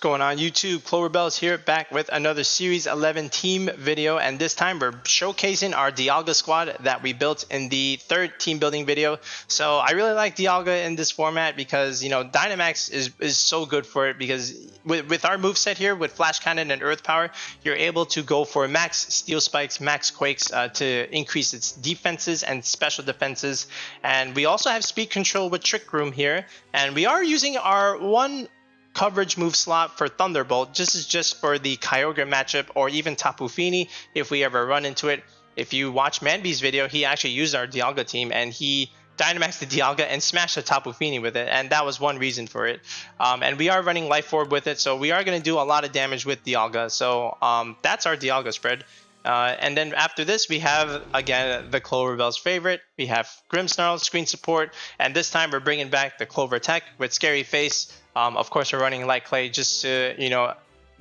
What's going on YouTube? Cloverbells here, back with another Series 11 team video, and this time we're showcasing our Dialga squad that we built in the third team building video. So I really like Dialga in this format because, you know, Dynamax is so good for it because with our moveset here, with Flash Cannon and Earth Power, you're able to go for max Steel Spikes, max Quakes to increase its defenses and special defenses. And we also have speed control with Trick Room here, and we are using our one coverage move slot for Thunderbolt. This is just for the Kyogre matchup or even Tapu Fini if we ever run into it. If you watch Manby's video, he actually used our Dialga team and he Dynamaxed the Dialga and smashed the Tapu Fini with it, and that was one reason for it. And we are running Life Orb with it, so we are going to do a lot of damage with Dialga. So that's our Dialga spread. And then after this, we have, again, the Cloverbell's favorite. We have Grimmsnarl, screen support, and this time we're bringing back the Clover Tech with Scary Face. Of course, we're running Light Clay just to, you know,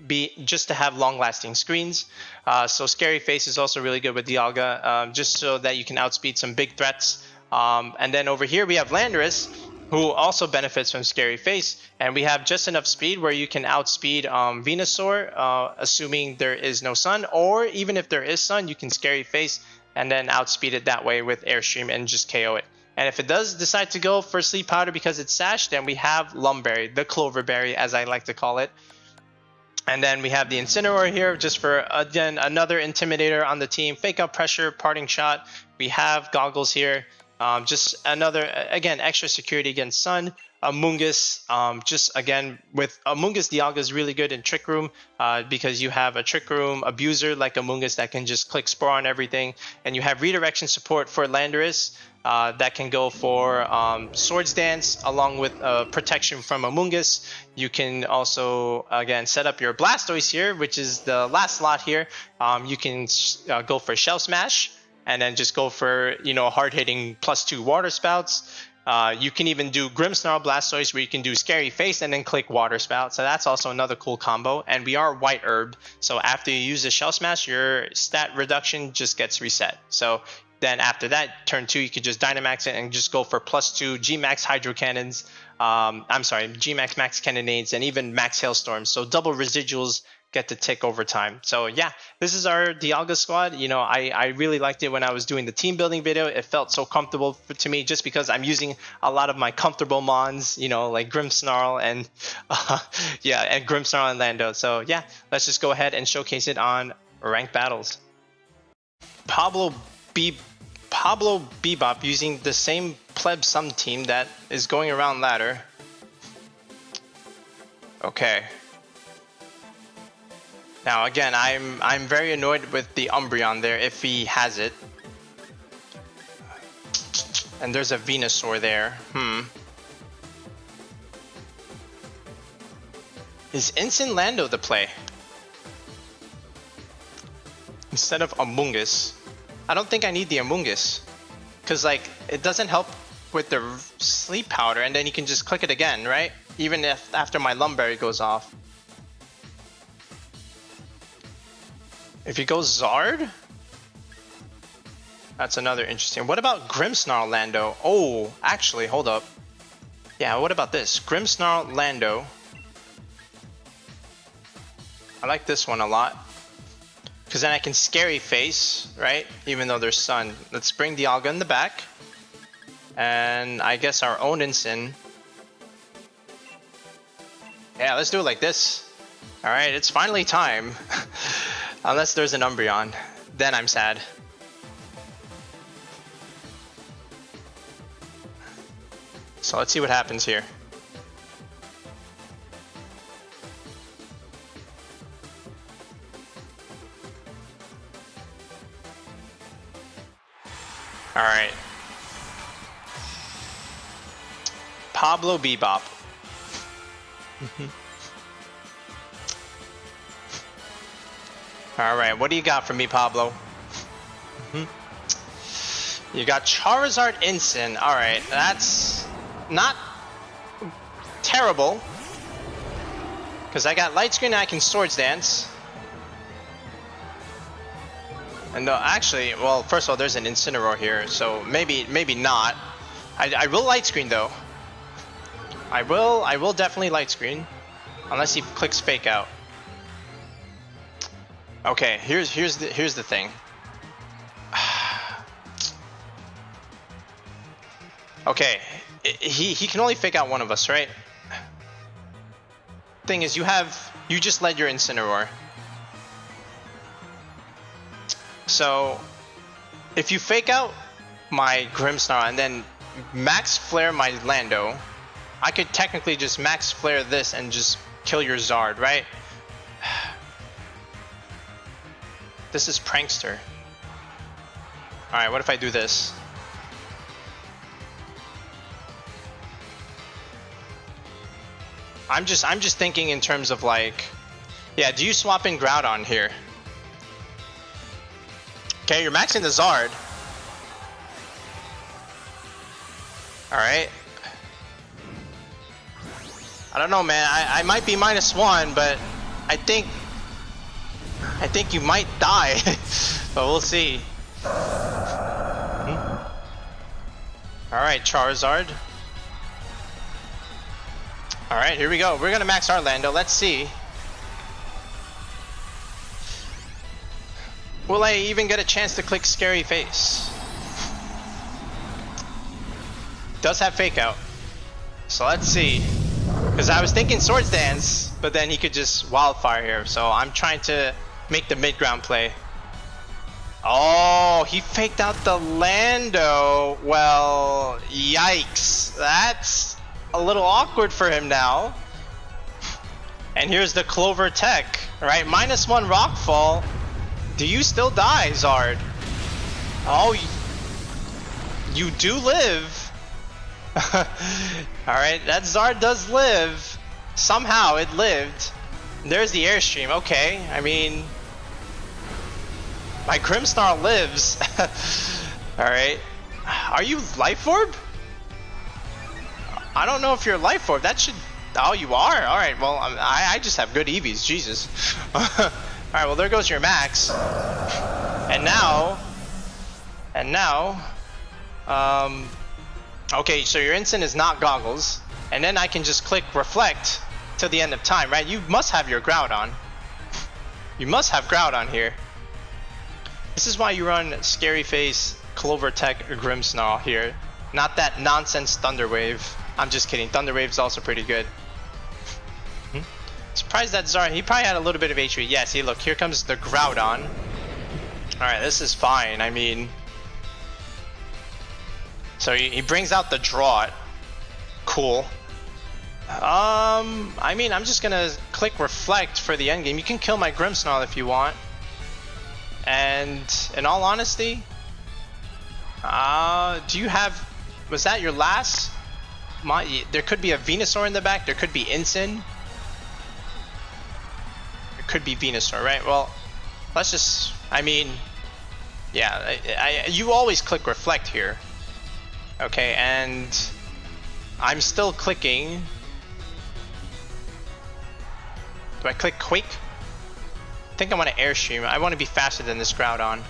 to have long-lasting screens. So Scary Face is also really good with Dialga, just so that you can outspeed some big threats. And then over here we have Landorus, who also benefits from Scary Face, and we have just enough speed where you can outspeed Venusaur, assuming there is no sun, or even if there is sun, you can Scary Face and then outspeed it that way with Airstream and just KO it. And if it does decide to go for Sleep Powder because it's sashed, then we have Lum Berry, the Clover Berry as I like to call it. And then we have the Incineroar here just for, again, another Intimidator on the team. Fake Out Pressure, Parting Shot. We have Goggles here. Just another, again, extra security against Sun. Amoongus, just again, with Amoongus, Dialga is really good in Trick Room because you have a Trick Room abuser like Amoongus that can just click Spore on everything. And you have Redirection support for Landorus that can go for Swords Dance along with protection from Amoongus. You can also, again, set up your Blastoise here, which is the last slot here. You can go for Shell Smash, and then just go for, you know, hard-hitting +2 Water Spouts. You can even do Grimmsnarl Blastoise where you can do Scary Face and then click Water Spout. So that's also another cool combo. And we are White Herb, so after you use the Shell Smash, your stat reduction just gets reset. So then after that, turn 2, you could just Dynamax it and just go for +2 GMax Hydro Cannons. I'm sorry, GMax Max Cannonades and even Max Hailstorms. So double residuals get to tick over time. So yeah, this is our Dialga squad. You know, I really liked it when I was doing the team building video. It felt so comfortable to me just because I'm using a lot of my comfortable mons, you know, like Grimmsnarl and yeah, and Grimmsnarl and Lando. So yeah, let's just go ahead and showcase it on ranked battles. Pablo Bebop using the same pleb sum team that is going around ladder. Okay. Now again, I'm very annoyed with the Umbreon there if he has it. And there's a Venusaur there. Is Instant Lando the play? Instead of Amoongus. I don't think I need the Amoongus. Cause like it doesn't help with the Sleep Powder, and then you can just click it again, right? Even if after my Lum Berry goes off. If you go Zard, that's another interesting. What about Grimmsnarl Lando? Oh, actually, hold up. Yeah, what about this? Grimmsnarl Lando. I like this one a lot. Because then I can Scary Face, right? Even though there's sun. Let's bring Dialga in the back. And I guess our own Incin. Yeah, let's do it like this. Alright, it's finally time. Unless there's an Umbreon, then I'm sad. So let's see what happens here. Alright. Pablo Bebop. Alright, what do you got for me, Pablo? You got Charizard Incin. Alright, that's not terrible. Because I got Light Screen and I can Swords Dance. And actually, well, first of all, there's an Incineroar here, so maybe not. I will Light Screen though. I will definitely Light Screen. Unless he clicks fake out. Okay, here's the thing. Okay, he can only fake out one of us, right? Thing is, you just led your Incineroar. So if you fake out my Grimmsnarl and then max flare my Lando, I could technically just max flare this and just kill your Zard, right? This is Prankster. Alright, what if I do this? I'm just thinking in terms of like, yeah, do you swap in Groudon here? Okay, you're maxing the Zard. Alright. I don't know, man. I might be -1, but I think you might die. But we'll see. Alright, Charizard. Alright, here we go. We're gonna max our Lando. Let's see. Will I even get a chance to click Scary Face? Does have Fake Out. So let's see. Because I was thinking Swords Dance, but then he could just Wildfire here. So I'm trying to make the mid-ground play. Oh, he faked out the Lando. Well, yikes. That's a little awkward for him now. And here's the Clover Tech, right? -1 Rockfall. Do you still die, Zard? Oh, you do live. Alright, that Zard does live. Somehow it lived. There's the Airstream. Okay, I mean, my Grimmsnarl lives. Alright. Are you Life Orb? I don't know if you're Life Orb. That should... Oh, you are? Alright, well, I just have good EVs. Jesus. Alright, well, there goes your max. And now... okay, so your instant is not Goggles. And then I can just click Reflect till the end of time, right? You must have your Groudon. You must have Groudon here. This is why you run Scary Face, Clover Tech, Grimmsnarl here. Not that nonsense Thunder Wave. I'm just kidding. Thunder Wave's also pretty good. Surprised that Zard, he probably had a little bit of HP. Yeah, see, look, here comes the Groudon. Alright, this is fine. I mean... So he brings out the Drought. Cool. I mean, I'm just gonna click Reflect for the endgame. You can kill my Grimmsnarl if you want. And in all honesty, do you have... Was that your last? There could be a Venusaur in the back. There could be Incin. There could be Venusaur, right? Well, let's just... I mean, yeah, you always click Reflect here. Okay, and I'm still clicking. Do I click Quake? I think I want to Airstream. I want to be faster than this Groudon.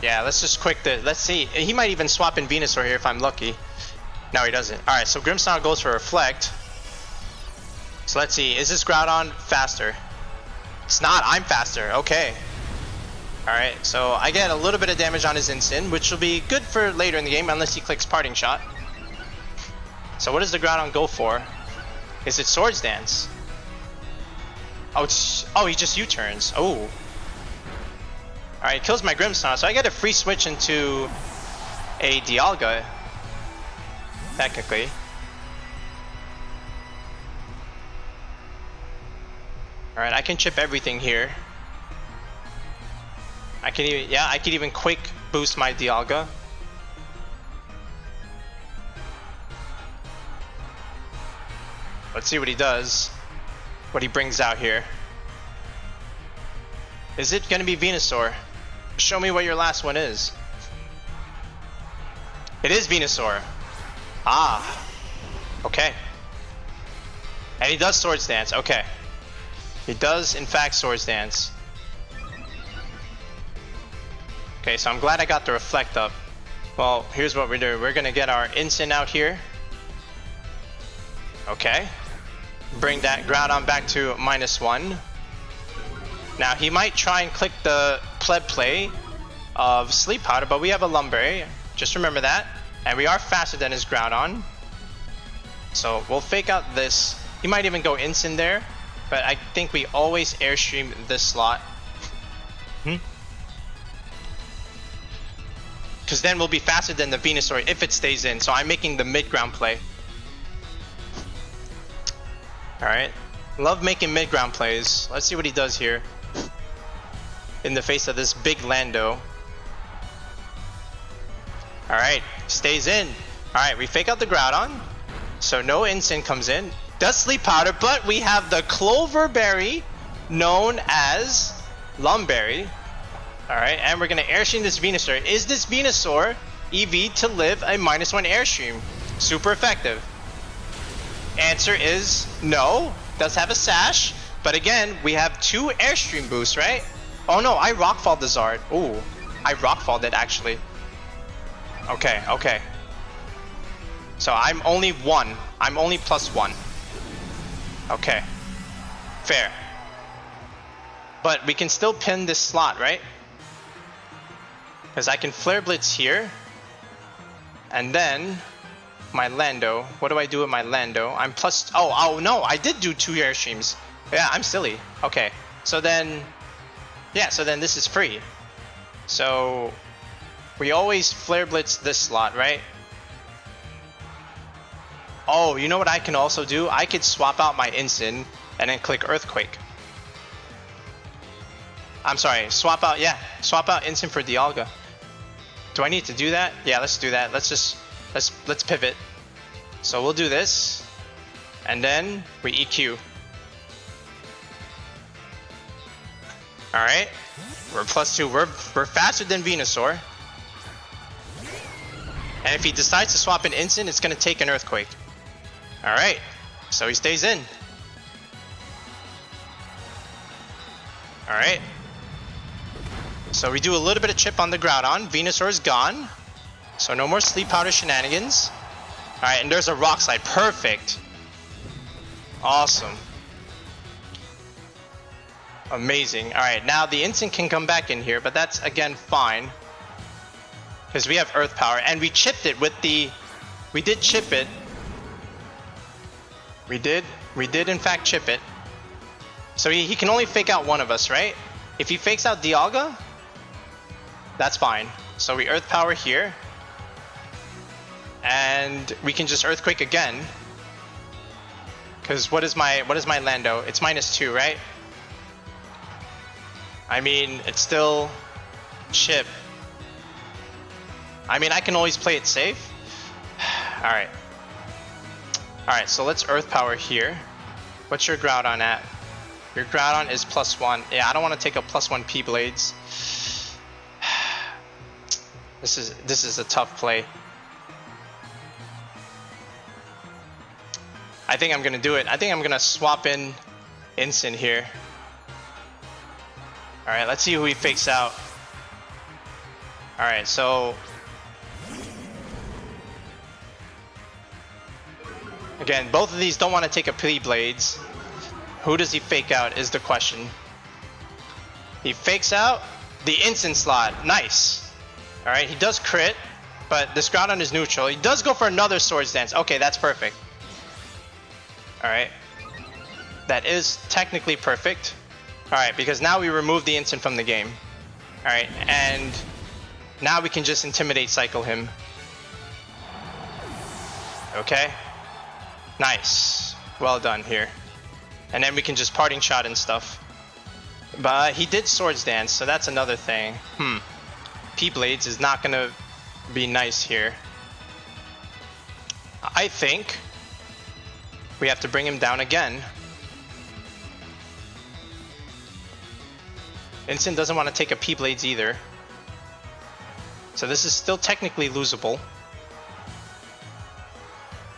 Yeah, let's just quick the... Let's see. He might even swap in Venusaur here if I'm lucky. No, he doesn't. Alright, so Grimmsnarl goes for Reflect. So let's see. Is this Groudon faster? It's not. I'm faster. Okay. Alright, so I get a little bit of damage on his Instant, which will be good for later in the game, unless he clicks Parting Shot. So what does the Groudon go for? Is it Swords Dance? Oh, he just U-turns. Oh. Alright, kills my Grimmsnarl, so I get a free switch into a Dialga. Technically. Alright, I can chip everything here. I can even, yeah, I could even quick boost my Dialga. Let's see what he does. What he brings out here. Is it gonna be Venusaur? Show me what your last one is. It is Venusaur. Ah. Okay. And he does Swords Dance. Okay. He does, in fact, Swords Dance. Okay, so I'm glad I got the Reflect up. Well, here's what we're doing. We're gonna get our Instant out here. Okay. Bring that Groudon back to -1. Now he might try and click the pleb play of Sleep Powder, but we have a Lum Berry. Just remember that. And we are faster than his Groudon. So we'll fake out this. He might even go Incin there, but I think we always Airstream this slot. Because then we'll be faster than the Venusaur if it stays in. So I'm making the mid-ground play. Alright. Love making mid-ground plays. Let's see what he does here. In the face of this big Lando. Alright. Stays in. Alright, we fake out the Groudon. So no Incin comes in. Does Sleep Powder, but we have the Clover Berry, known as Lum Berry. Alright, and we're going to Airstream this Venusaur. Is this Venusaur EV to live a -1 Airstream? Super effective. Answer is no. Does have a Sash, but again, we have 2 Airstream boosts, right? Oh no, I Rockfall the Zard. Ooh, I Rockfalled it actually. Okay, okay. So I'm only 1. I'm only +1. Okay. Fair. But we can still pin this slot, right? Because I can Flare Blitz here. And then my Lando. What do I do with my Lando? I'm plus... Oh no, I did do 2 Airstreams. Yeah, I'm silly. Okay. So then... Yeah, so then this is free. So... We always Flare Blitz this slot, right? Oh, you know what I can also do? I could swap out my Incin and then click Earthquake. I'm sorry, swap out Incin for Dialga. Do I need to do that? Yeah, let's do that. Let's pivot. So we'll do this, and then we EQ. All right, we're +2. We're faster than Venusaur. And if he decides to swap an Incin, it's gonna take an Earthquake. All right, so he stays in. All right. So we do a little bit of chip on the Groudon. Venusaur is gone. So no more Sleep Powder shenanigans. Alright, and there's a Rock Slide. Perfect. Awesome. Amazing. Alright, now the Incin can come back in here, but that's again fine. Because we have Earth Power. And we chipped it with the... We did chip it. We did in fact chip it. So he can only fake out one of us, right? If he fakes out Dialga, that's fine. So we Earth Power here. And we can just Earthquake again. Because what is my Lando? It's -2, right? I mean, it's still chip. I mean, I can always play it safe. Alright. Alright, so let's Earth Power here. What's your Groudon at? Your Groudon is +1. Yeah, I don't want to take a +1 P-Blades. This is a tough play. I think I'm gonna do it. I think I'm gonna swap in Incin here. Alright, let's see who he fakes out. Alright, so... Again, both of these don't want to take a P-Blades. Who does he fake out is the question. He fakes out the Incin slot. Nice. Alright, he does crit, but this Groudon is neutral. He does go for another Swords Dance. Okay, that's perfect. Alright. That is technically perfect. Alright, because now we remove the Incin from the game. Alright, and now we can just Intimidate cycle him. Okay. Nice. Well done here. And then we can just Parting Shot and stuff. But he did Swords Dance, so that's another thing. P-Blades is not gonna be nice here. I think we have to bring him down again. Incin doesn't want to take a P-Blades either. So this is still technically losable.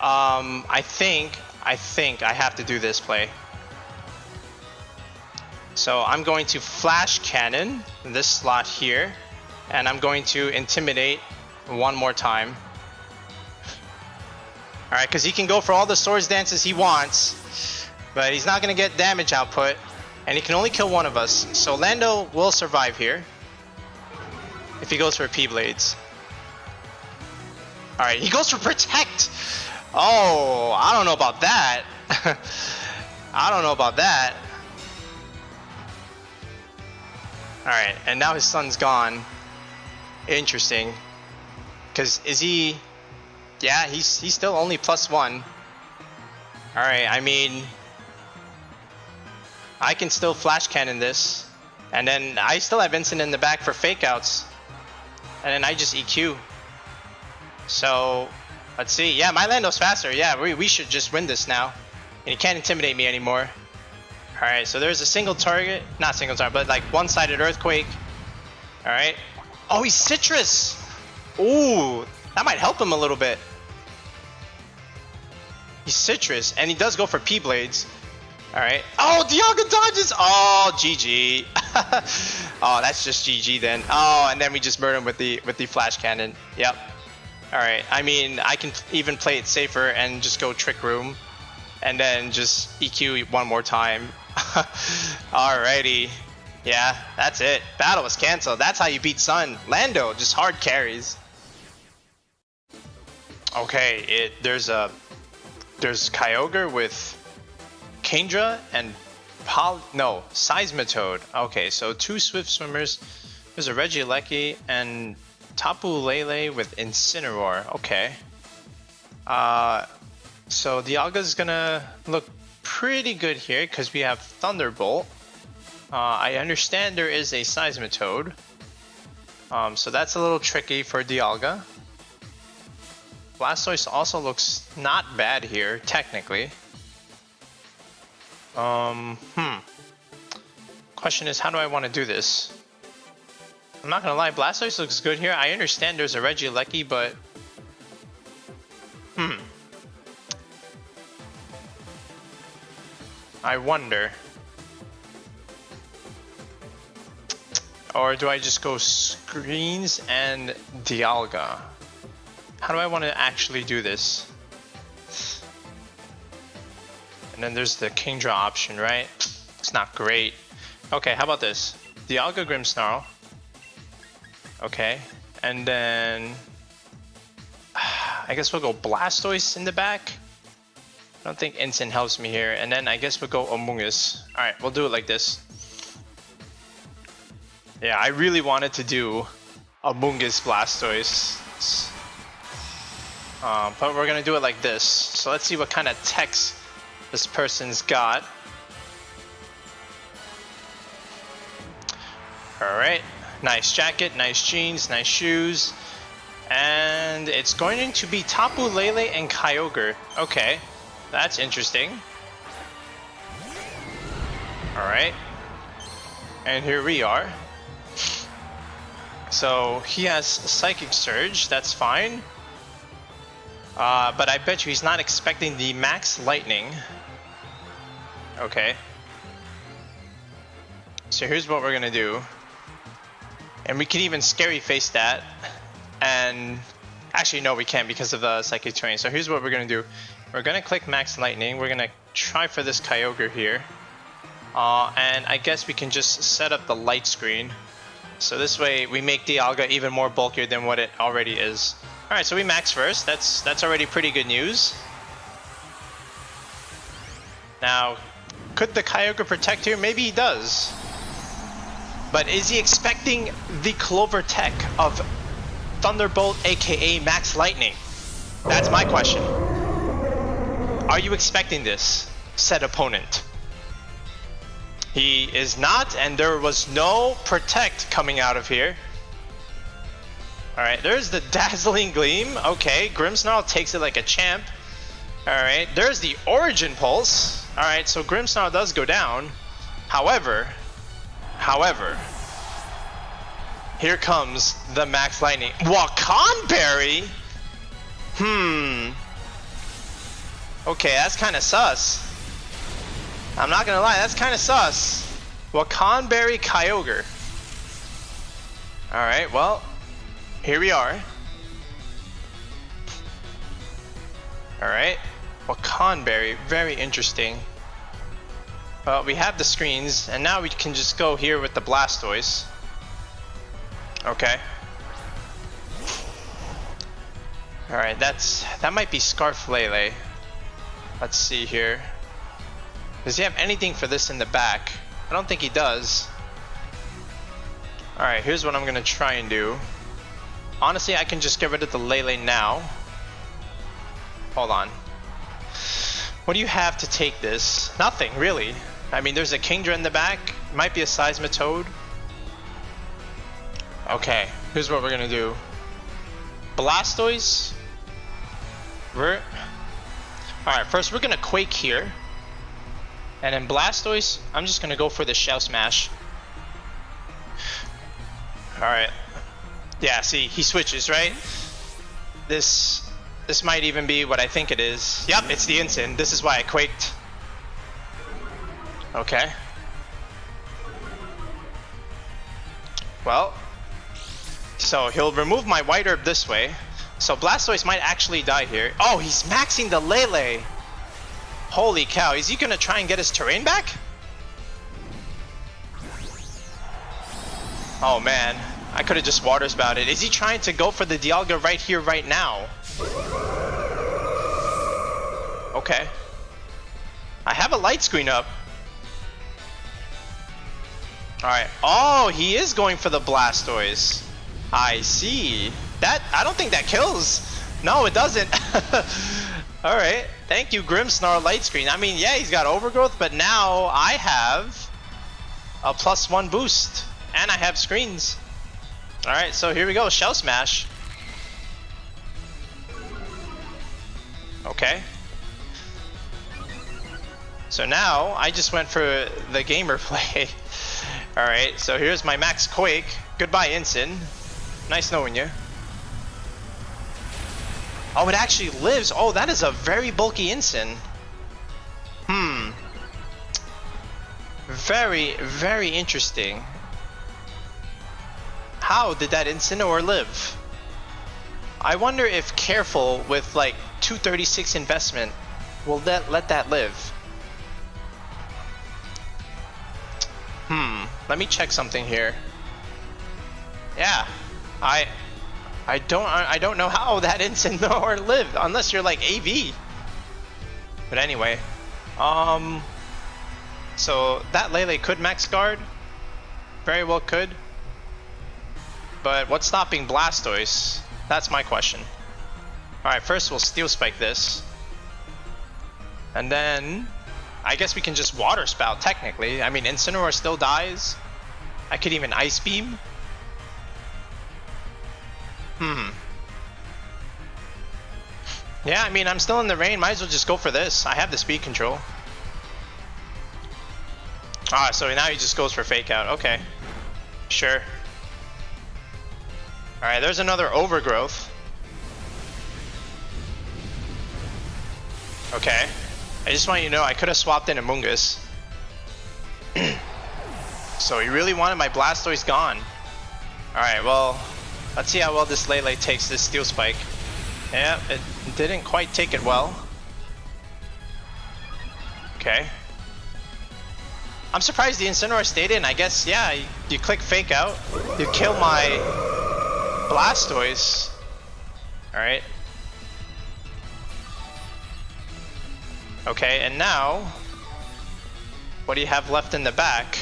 I think I have to do this play. So I'm going to Flash Cannon this slot here, and I'm going to Intimidate one more time. Alright, because he can go for all the swords dances he wants, but he's not going to get damage output, and he can only kill one of us. So Lando will survive here if he goes for P-Blades. Alright, he goes for Protect! Oh, I don't know about that. I don't know about that. Alright, and now his son's gone. Interesting. Because is he... Yeah, he's still only +1. Alright, I mean... I can still Flash Cannon this. And then I still have Vincent in the back for Fake Outs. And then I just EQ. So, let's see. Yeah, my Lando's faster. Yeah, we should just win this now. And he can't intimidate me anymore. Alright, so there's a single target. Not single target, but like one-sided Earthquake. Alright. Oh, he's Citrus! Ooh, that might help him a little bit. He's Citrus, and he does go for P-Blades. Alright. Oh, Dialga dodges! Oh, GG. Oh, that's just GG then. Oh, and then we just murder him with the Flash Cannon. Yep. Alright, I mean, I can even play it safer and just go Trick Room. And then just EQ one more time. Alrighty. Yeah, that's it. Battle was cancelled. That's how you beat Sun. Lando, just hard carries. Okay, there's Kyogre with Kingdra and Seismitoad. Okay, so 2 Swift Swimmers. There's a Regieleki and Tapu LeLe with Incineroar. Okay. So Dialga's gonna look pretty good here because we have Thunderbolt. I understand there is a Seismitoad. So that's a little tricky for Dialga. Blastoise also looks not bad here, technically. Question is, how do I want to do this? I'm not gonna lie, Blastoise looks good here. I understand there's a Regieleki, but... I wonder. Or do I just go screens and Dialga? How do I want to actually do this? And then there's the Kingdra option, right? It's not great. Okay, how about this? Dialga Grimmsnarl. Okay, and then... I guess we'll go Blastoise in the back. I don't think Instant helps me here. And then I guess we'll go Amoongus. Alright, we'll do it like this. Yeah, I really wanted to do Amoongus Blastoise. But we're gonna do it like this. So let's see what kind of text this person's got. Alright, nice jacket, nice jeans, nice shoes. And it's going to be Tapu LeLe and Kyogre. Okay. That's interesting. Alright. And here we are. So he has Psychic Surge, that's fine. But I bet you he's not expecting the Max Lightning. Okay. So here's what we're gonna do. And we can even Scary Face that. And actually no, we can't because of the Psychic Terrain. So here's what we're gonna do. We're gonna click Max Lightning. We're gonna try for this Kyogre here. And I guess we can just set up the light screen. So this way we make Dialga even more bulkier than what it already is. Alright, so we max first. That's already pretty good news. Now, could the Kyogre protect here? Maybe he does. But is he expecting the Clover Tech of Thunderbolt, aka Max Lightning? That's my question. Are you expecting this, said opponent? He is not, and there was no Protect coming out of here. Alright, there's the Dazzling Gleam. Okay, Grimmsnarl takes it like a champ. Alright, there's the Origin Pulse. Alright, so Grimmsnarl does go down. However, here comes the Max Lightning. Lum Berry? Okay, that's kind of sus. I'm not gonna lie, that's kind of sus. Lum Berry Kyogre. Alright, well, here we are. Alright. Wakan Berry, very interesting. Well, we have the screens, and now we can just go here with the Blastoise. Okay. Alright, that might be Scarf LeLe. Let's see here. Does he have anything for this in the back? I don't think he does. Alright, here's what I'm gonna try and do. Honestly, I can just get rid of the LeLe now. Hold on. What do you have to take this? Nothing, really. I mean, there's a Kingdra in the back. Might be a Seismitoad. Okay, here's what we're gonna do. Blastoise. Alright, first we're gonna Quake here. And then Blastoise, I'm just gonna go for the Shell Smash. Alright. Yeah, see, he switches, right? This might even be what I think it is. Yep, it's the Incin. This is why I Quaked. Okay. Well, so he'll remove my White Herb this way. So Blastoise might actually die here. Oh, he's maxing the LeLe. Holy cow, is he gonna try and get his terrain back? Oh man, I could have just water spouted. Is he trying to go for the Dialga right here, right now? Okay. I have a light screen up. Alright. Oh, he is going for the Blastoise. I see. That, I don't think that kills. No, it doesn't. Alright. Thank you, Grimmsnarl light screen. I mean, yeah, he's got overgrowth, but now I have a +1 boost. And I have screens. Alright, so here we go. Shell Smash. Okay. So now I just went for the gamer play. Alright, so here's my max Quake. Goodbye, Incin. Nice knowing you. Oh, it actually lives. Oh, that is a very bulky Incin. Very, very interesting. How did that Incineroar live? I wonder if careful with like 236 investment will let that live. Let me check something here. Yeah, I don't know how that Incineroar lived unless you're like AV. But anyway, so that LeLe could max guard, very well could. But what's stopping Blastoise? That's my question. Alright, first we'll Steelspike this. And then I guess we can just Water Spout technically. I mean, Incineroar still dies. I could even Ice Beam. Yeah, I mean, I'm still in the rain. Might as well just go for this. I have the speed control. Ah, so now he just goes for Fake Out. Okay. Sure. Alright, there's another Overgrowth. Okay. I just want you to know I could have swapped in Amoongus. So he really wanted my Blastoise gone. Alright, well, let's see how well this LeLe takes this Steel Spike. Yeah, it didn't quite take it well. Okay. I'm surprised the Incineroar stayed in. I guess, yeah, you click Fake Out, you kill my Blastoise. Alright. Okay, and now, what do you have left in the back?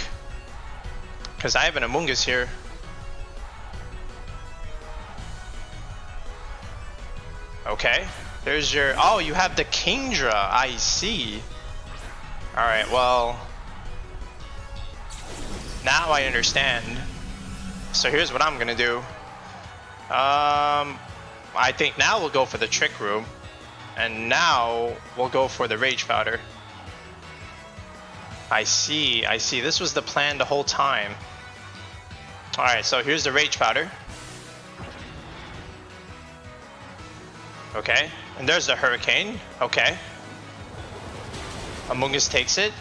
Because I have an Amoongus here. Okay, there's your... Oh, you have the Kingdra, I see. Alright, well... Now I understand. So here's what I'm gonna do. I think now we'll go for the Trick Room. And now we'll go for the Rage Powder. I see, I see. This was the plan the whole time. Alright, so here's the Rage Powder. Okay, and there's the Hurricane. Okay. Amoongus takes it.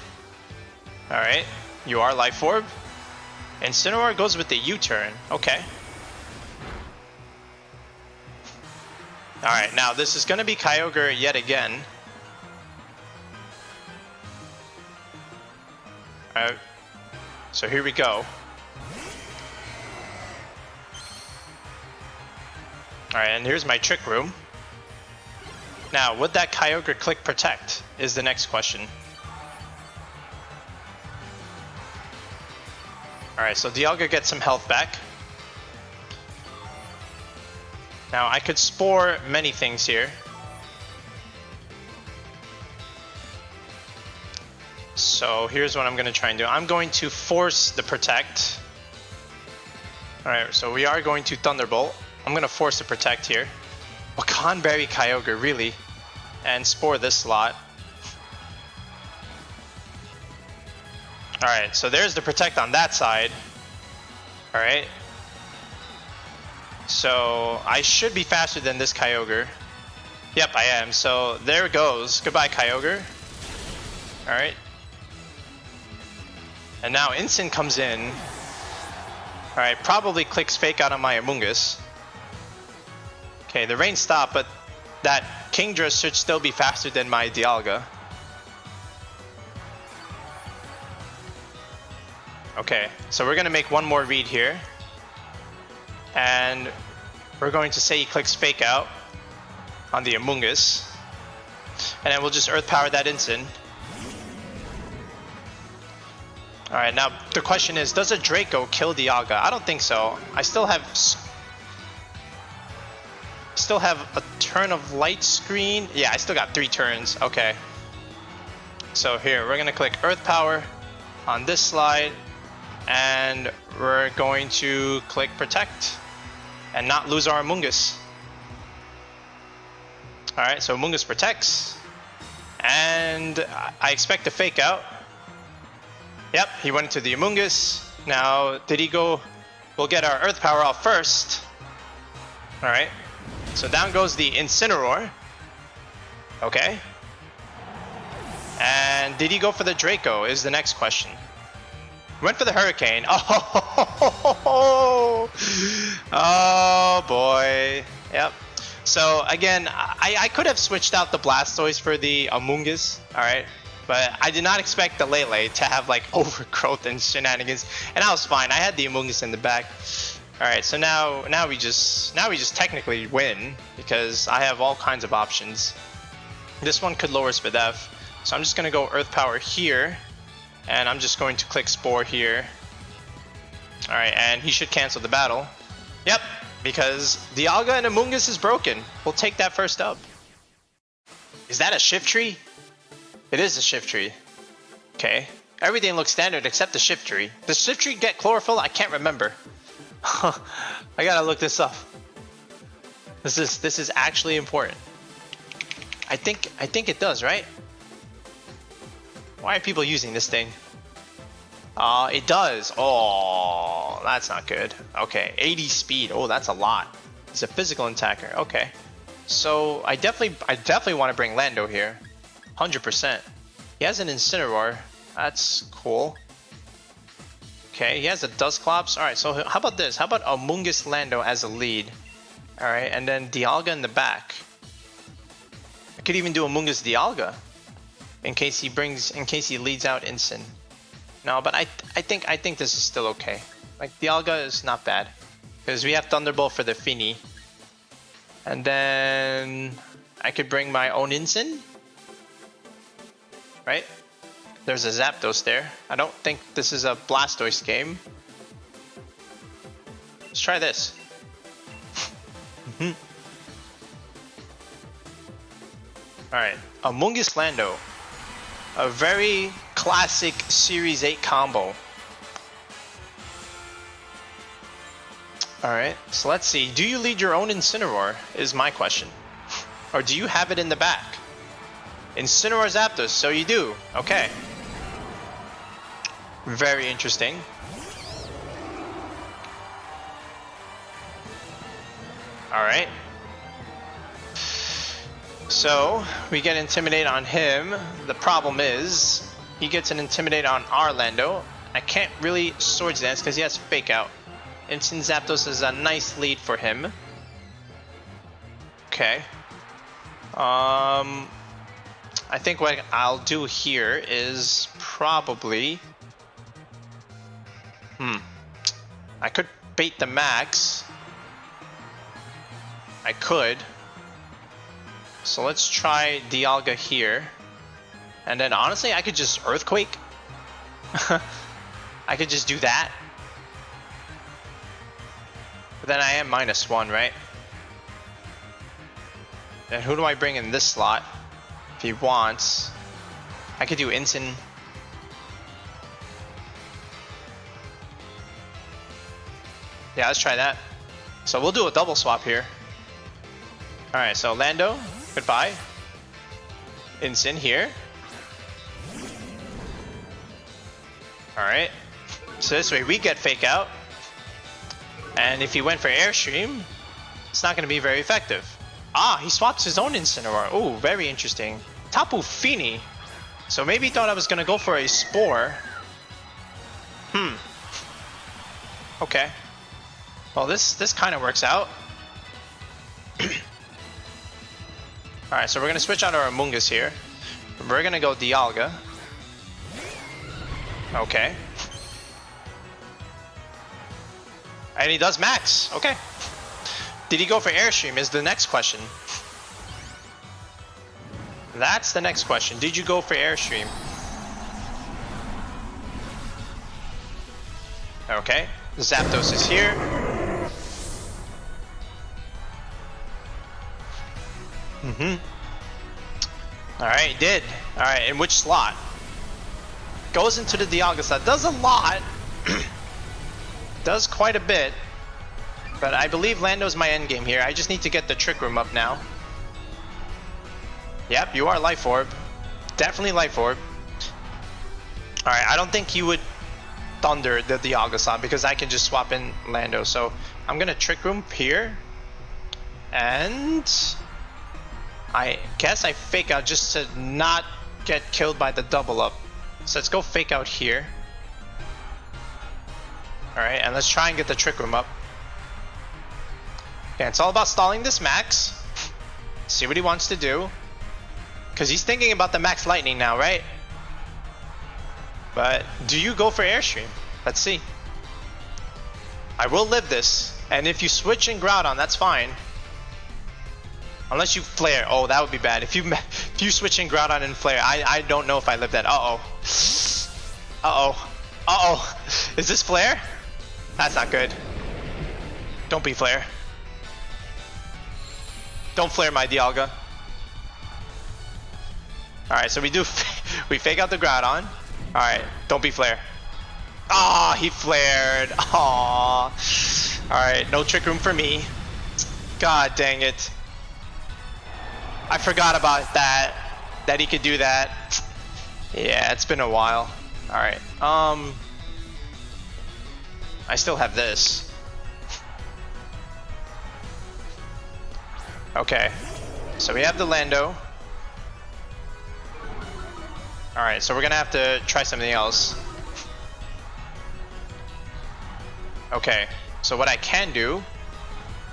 Alright, you are Life Orb. Incineroar goes with the U-turn. Okay. Alright, now this is going to be Kyogre yet again. Alright, so here we go. Alright, and here's my Trick Room. Now, would that Kyogre click Protect is the next question. Alright, so Dialga gets some health back. Now, I could Spore many things here. So, here's what I'm going to try and do. I'm going to force the Protect. Alright, so we are going to Thunderbolt. I'm going to force the Protect here. Berry Kyogre, really? And Spore this slot. Alright, so there's the Protect on that side. Alright. So, I should be faster than this Kyogre. Yep, I am. So, there it goes. Goodbye, Kyogre. Alright. And now Incin comes in. Alright, probably clicks Fake Out on my Amoongus. Okay, the rain stopped, but that Kingdra should still be faster than my Dialga. Okay, so we're going to make one more read here. And we're going to say he clicks Fake Out on the Amoongus. And then we'll just Earth Power that Incin. Alright, now the question is, does a Draco kill Dialga? I don't think so. I still have a turn of light screen. Yeah, I still got 3 turns. Okay. So here, we're going to click Earth Power on this slide. And we're going to click Protect. And not lose our Amoongus. Alright, so Amoongus protects. And I expect a Fake Out. Yep, he went into the Amoongus. Now, did he go? We'll get our Earth Power off first. Alright. So down goes the Incineroar. Okay. And did he go for the Draco is the next question. Went for the Hurricane. Oh, oh boy. Yep. So again, I could have switched out the Blastoise for the Amoongus. Alright. But I did not expect the LeLe to have like overgrowth and shenanigans, and I was fine. I had the Amoongus in the back. All right, so now we just technically win because I have all kinds of options. This one could lower Spadef, so I'm just gonna go Earth Power here, and I'm just going to click Spore here. All right, and he should cancel the battle. Yep, because Dialga and Amoongus is broken. We'll take that first up. Is that a Shiftry? It is a Shiftry. Okay. Everything looks standard except the Shiftry. Does Shiftry get Chlorophyll? I can't remember. I gotta look this up. This is actually important. I think it does, right? Why are people using this thing? It does. Oh, that's not good. Okay, 80 speed. Oh, that's a lot. He's a physical attacker. Okay. So I definitely want to bring Lando here. 100%. He has an Incineroar. That's cool. Okay, he has a Dusclops. Alright, so how about this? How about Amoongus Lando as a lead? Alright, and then Dialga in the back. I could even do Amoongus Dialga. In case he leads out Incin. No, but I think this is still okay. Like, Dialga is not bad. Because we have Thunderbolt for the Fini. And then I could bring my own Incin. Right? There's a Zapdos there. I don't think this is a Blastoise game. Let's try this. Alright, Amoongus Lando. A very classic Series 8 combo. Alright, so let's see. Do you lead your own Incineroar is my question. Or do you have it in the back? Incineroar Zapdos, so you do. Okay. Very interesting. Alright. So, we get Intimidate on him. The problem is, he gets an Intimidate on our Lando. I can't really Swords Dance because he has Fake Out. Incin Zapdos is a nice lead for him. Okay. I think what I'll do here is probably... I could bait the max. I could. So let's try Dialga here. And then honestly, I could just Earthquake. I could just do that. But then I am -1, right? Then who do I bring in this slot? If he wants, I could do Incin. Yeah, let's try that. So we'll do a double swap here. Alright, so Lando, goodbye. Incin here. Alright. So this way we get Fake Out. And if he went for Airstream, it's not going to be very effective. Ah, he swaps his own Incineroar. Oh, very interesting. Tapu Fini. So maybe he thought I was going to go for a Spore. Okay. Well, this kind of works out. Alright, so we're going to switch out our Amoongus here. We're going to go Dialga. Okay. And he does max. Okay. Did he go for Airstream is the next question. That's the next question. Did you go for Airstream? Okay. Zapdos is here. Alright, he did. Alright, in which slot? Goes into the Dialga slot. Does a lot. Does quite a bit. But I believe Lando's my endgame here. I just need to get the Trick Room up now. Yep, you are Life Orb. Definitely Life Orb. Alright, I don't think you would Thunder the Dialga slot because I can just swap in Lando. So I'm gonna Trick Room here. And I guess I Fake Out just to not get killed by the double up. So let's go Fake Out here. Alright, and let's try and get the Trick Room up. Yeah, it's all about stalling this max. See what he wants to do. Because he's thinking about the max lightning now, right? But do you go for Airstream? Let's see. I will live this. And if you switch in Groudon, that's fine. Unless you Flare. Oh, that would be bad. If you switch in Groudon and Flare, I don't know if I live that. Uh-oh. Uh-oh. Uh-oh. Is this Flare? That's not good. Don't be Flare. Don't Flare my Dialga. Alright, so we Fake Out the Groudon. Alright, don't be Flare. Ah, he flared. Aww. Alright, no Trick Room for me. God dang it. I forgot about that. That he could do that. Yeah, it's been a while. Alright, I still have this. Okay, so we have the Lando. Alright, so we're gonna have to try something else. Okay, so what I can do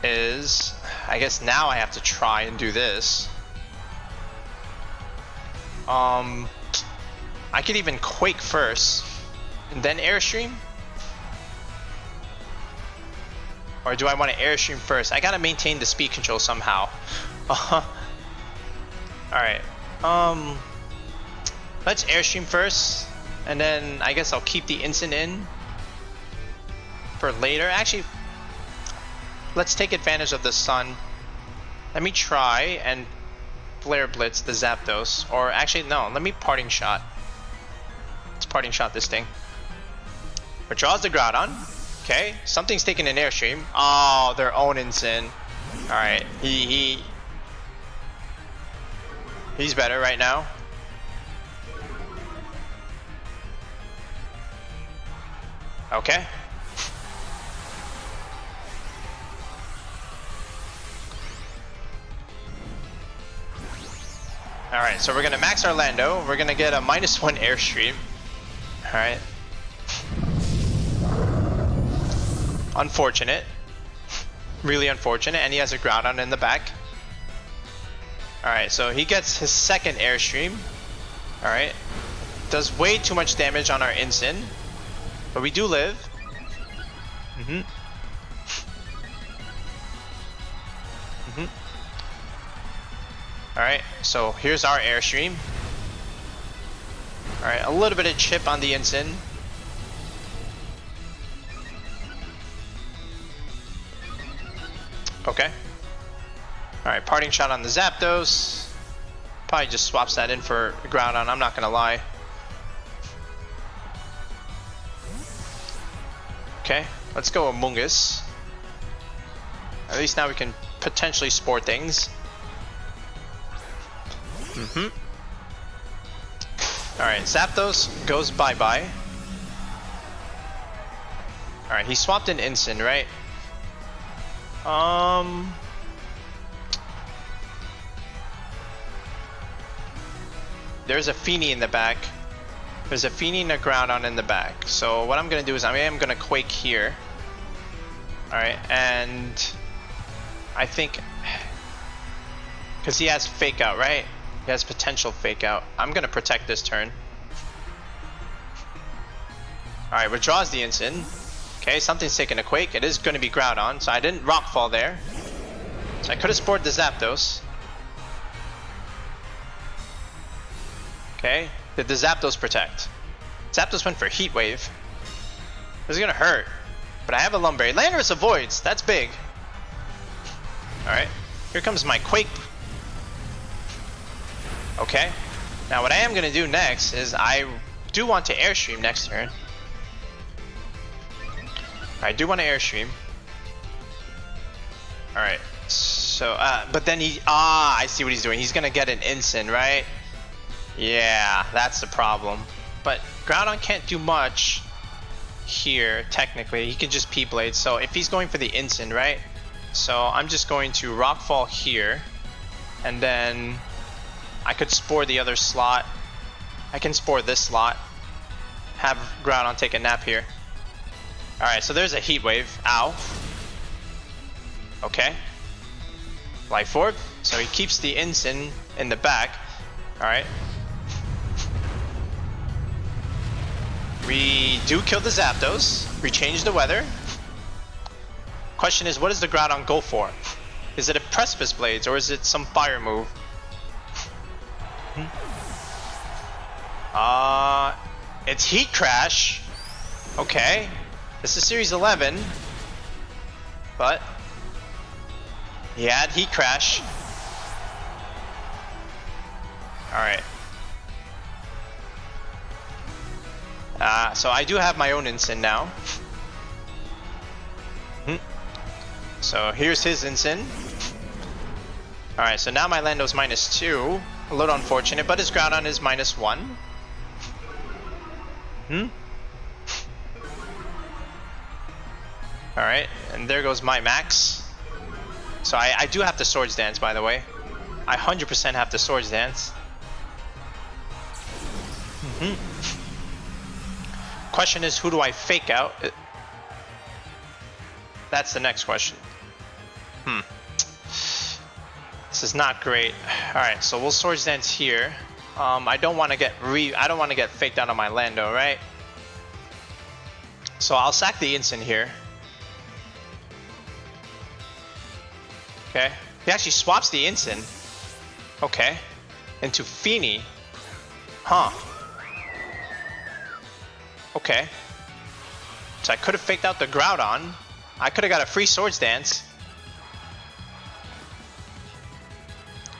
is, I guess now I have to try and do this. I could even Quake first, and then Airstream? Or do I want to Airstream first? I gotta maintain the speed control somehow. Alright, let's Airstream first, and then I guess I'll keep the Incin in for later. Actually, let's take advantage of the sun. Let me try and Flare Blitz the Zapdos. Or actually, no, let me Parting Shot. Let's Parting Shot this thing. Withdraws the Groudon. Okay, something's taking an Airstream. Oh, their own Incin. Alright, he's better right now. Okay. Alright, so we're gonna max our Lando. We're gonna get a -1 Airstream. Alright. Unfortunate. Really unfortunate. And he has a Groudon in the back. Alright, so he gets his second Airstream. Alright. Does way too much damage on our Incin. But we do live. Alright, so here's our Airstream. Alright, a little bit of chip on the Incin. Okay. Alright, parting shot on the Zapdos. Probably just swaps that in for Groudon, I'm not gonna lie. Okay, let's go Amoongus. At least now we can potentially spore things. Alright, Zapdos goes bye-bye. Alright, he swapped in Incin, right? There's a Fini in the back. There's a Fini and a Groudon in the back. So what I'm gonna do is I am gonna Quake here. Alright, and I think because he has Fake Out, right? He has potential Fake Out. I'm gonna protect this turn. Alright, withdraws the Incin. Okay, something's taking a Quake. It is gonna be Groudon, so I didn't Rockfall there. So I could have spored the Zapdos. Okay, did the Zapdos protect? Zapdos went for Heat Wave. This is gonna hurt, but I have a Lum Berry. Landorus avoids, that's big. Alright, here comes my Quake. Okay, now what I am gonna do next is I do want to Airstream next turn. I do want to Airstream. Alright, so, but then he, I see what he's doing. He's gonna get an Incin, right? Yeah, that's the problem. But Groudon can't do much here, technically. He can just P-Blade. So if he's going for the Incin, right? So I'm just going to Rockfall here. And then I could Spore the other slot. I can Spore this slot. Have Groudon take a nap here. Alright, so there's a Heat Wave. Ow. Okay. Life Orb. So he keeps the Incin in the back. Alright. We do kill the Zapdos. We change the weather. Question is, what does the Groudon go for? Is it a Precipice Blades or is it some fire move? It's Heat Crash. Okay. This is Series 11. But he had Heat Crash. Alright. So I do have my own Incin now. So here's his Incin. Alright, so now my Lando's -2. A little unfortunate, but his Groudon is -1. Alright, and there goes my max. So I do have to Swords Dance, by the way. I 100% have to Swords Dance. Question is, who do I Fake Out? That's the next question. This is not great. All right, so we'll Swords Dance here. I don't want to get faked out on my Lando, right? So I'll sack the Incin here. Okay. He actually swaps the Incin. Okay. Into Fini. Huh. Okay. So I could have faked out the Groudon. I could have got a free Swords Dance.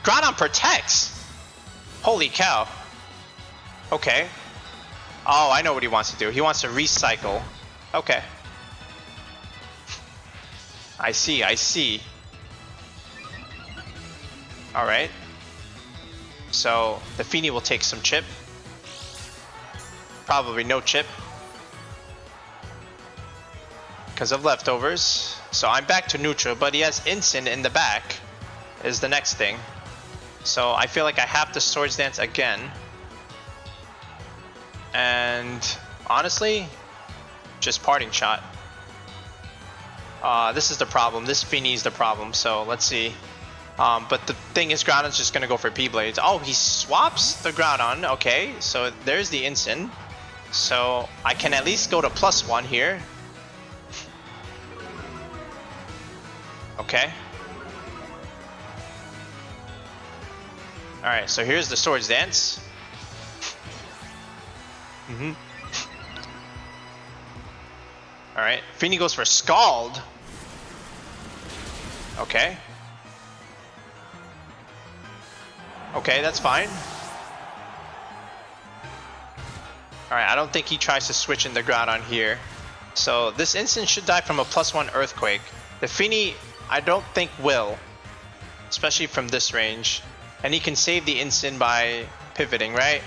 Groudon protects! Holy cow. Okay. Oh, I know what he wants to do. He wants to recycle. Okay. I see, I see. Alright. So, the Fini will take some chip. Probably no chip. Because of leftovers. So I'm back to neutral, but he has Incin in the back. Is the next thing. So I feel like I have to Swords Dance again. And honestly, just parting shot. This is the problem. This Fini is the problem. So let's see. But the thing is, Groudon's just gonna go for P-Blades. Oh, he swaps the Groudon. Okay, so there's the Incin. So I can at least go to +1 here. Okay. Alright, so here's the Swords Dance. Alright, Fini goes for Scald. Okay. Okay, that's fine. Alright, I don't think he tries to switch in the Groudon here. So this Incin should die from a +1 Earthquake. The Fini, I don't think will. Especially from this range. And he can save the Incin by pivoting, right?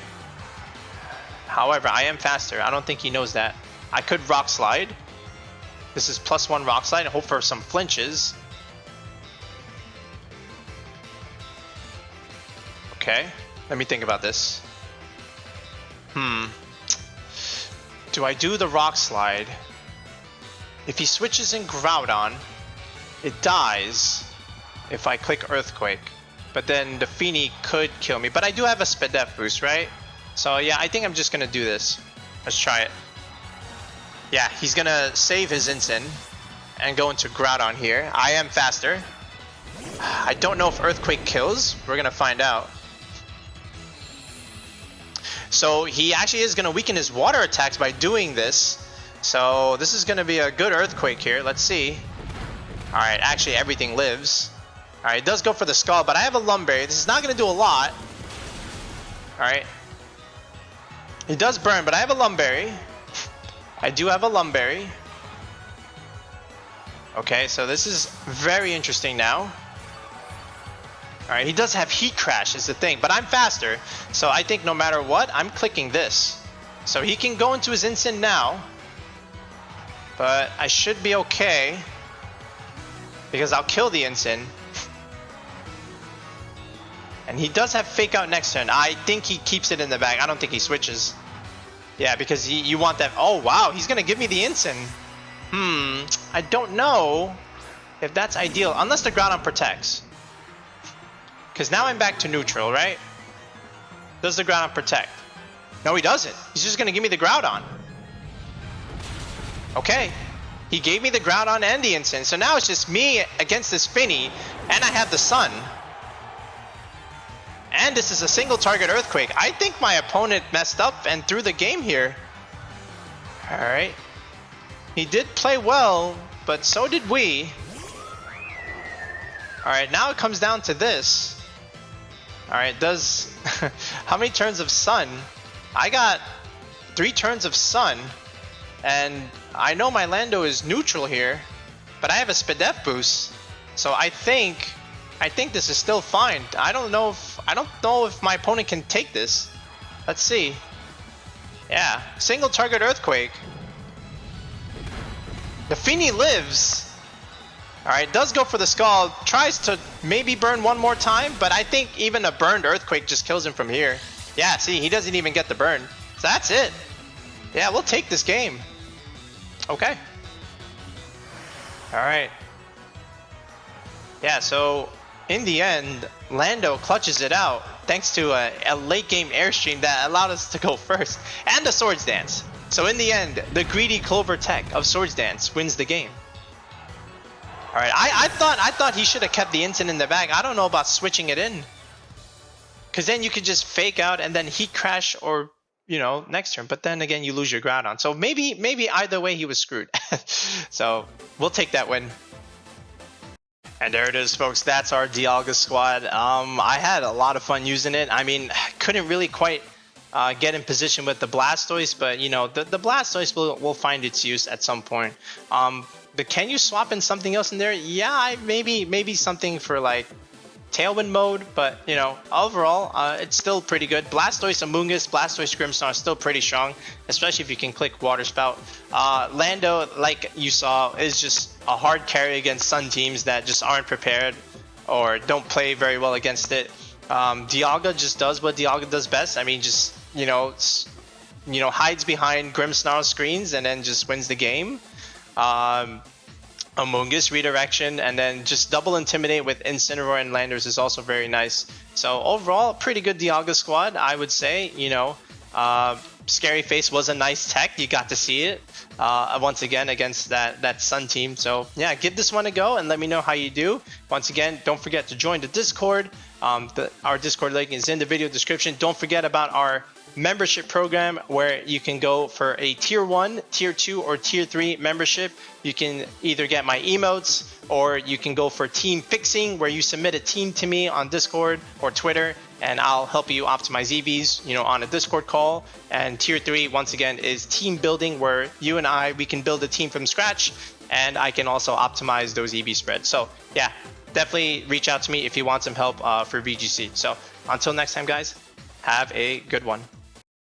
However, I am faster. I don't think he knows that. I could Rock Slide. This is +1 Rock Slide and hope for some flinches. Okay, let me think about this. Do I do the Rock Slide? If he switches in Groudon, it dies if I click Earthquake. But then the Fini could kill me. But I do have a Spadef boost, right? So yeah, I think I'm just gonna do this. Let's try it. Yeah, he's gonna save his Incin and go into Groudon here. I am faster. I don't know if Earthquake kills. We're gonna find out. So he actually is gonna weaken his water attacks by doing this. So this is gonna be a good Earthquake here. Let's see. Alright, actually everything lives. Alright, it does go for the Skull, but I have a Lum Berry. This is not gonna do a lot. Alright. He does burn, but I have a Lum Berry. I do have a Lum Berry. Okay, so this is very interesting now. Alright, he does have Heat Crash is the thing, but I'm faster. So I think no matter what, I'm clicking this. So he can go into his Incin now. But I should be okay. Because I'll kill the Incin. And he does have Fake Out next turn. I think he keeps it in the bag. I don't think he switches. Yeah, because you want that. Oh, wow. He's going to give me the Incin. I don't know if that's ideal. Unless the Groudon protects. Because now I'm back to neutral, right? Does the Groudon protect? No, he doesn't. He's just going to give me the Groudon. Okay. He gave me the Groudon and the Incin. So now it's just me against this Fini. And I have the Sun. And this is a single target Earthquake. I think my opponent messed up and threw the game here. Alright. He did play well, but so did we. Alright, now it comes down to this. Alright, does... How many turns of Sun? I got 3 turns of Sun. And I know my Lando is neutral here. But I have a Spadef boost. So I think this is still fine. I don't know if my opponent can take this. Let's see. Yeah, single target Earthquake. The Fini lives. Alright, does go for the Skull. Tries to maybe burn one more time, but I think even a burned Earthquake just kills him from here. Yeah, see, he doesn't even get the burn. So that's it. Yeah, we'll take this game. Okay. Alright. Yeah, so in the end, Lando clutches it out thanks to a late game airstream that allowed us to go first. And the Swords Dance. So in the end, the greedy Clover Tech of Swords Dance wins the game. Alright, I thought he should have kept the Incin in the bag. I don't know about switching it in. Because then you could just Fake Out and then Heat Crash or, you know, next turn. But then again, you lose your Groudon. So maybe either way he was screwed. So we'll take that win. And there it is, folks. That's our Dialga squad. I had a lot of fun using it. I mean, couldn't really quite get in position with the Blastoise, but you know, the Blastoise will find its use at some point. But can you swap in something else in there? Yeah, maybe something for like Tailwind mode, but you know, overall, it's still pretty good. Blastoise, Amoongus, Blastoise, Grimmsnarl still pretty strong, especially if you can click Water Spout. Lando, like you saw, is just a hard carry against Sun teams that just aren't prepared or don't play very well against it. Dialga just does what Dialga does best. I mean, just hides behind Grimmsnarl screens and then just wins the game. Amoongus Redirection, and then just double Intimidate with Incineroar and Landorus is also very nice. So overall, pretty good Dialga squad, I would say. You know, Scary Face was a nice tech. You got to see it once again against that Sun team. So yeah, give this one a go and let me know how you do. Once again, don't forget to join the Discord. Our Discord link is in the video description. Don't forget about our membership program where you can go for a tier 1, tier 2, or tier 3 membership. You can either get my emotes or you can go for team fixing where you submit a team to me on Discord or Twitter and I'll help you optimize EVs, you know, on a Discord call. And tier 3 once again is team building where you and we can build a team from scratch and I can also optimize those EV spreads. So yeah, definitely reach out to me if you want some help for VGC. So until next time guys, have a good one.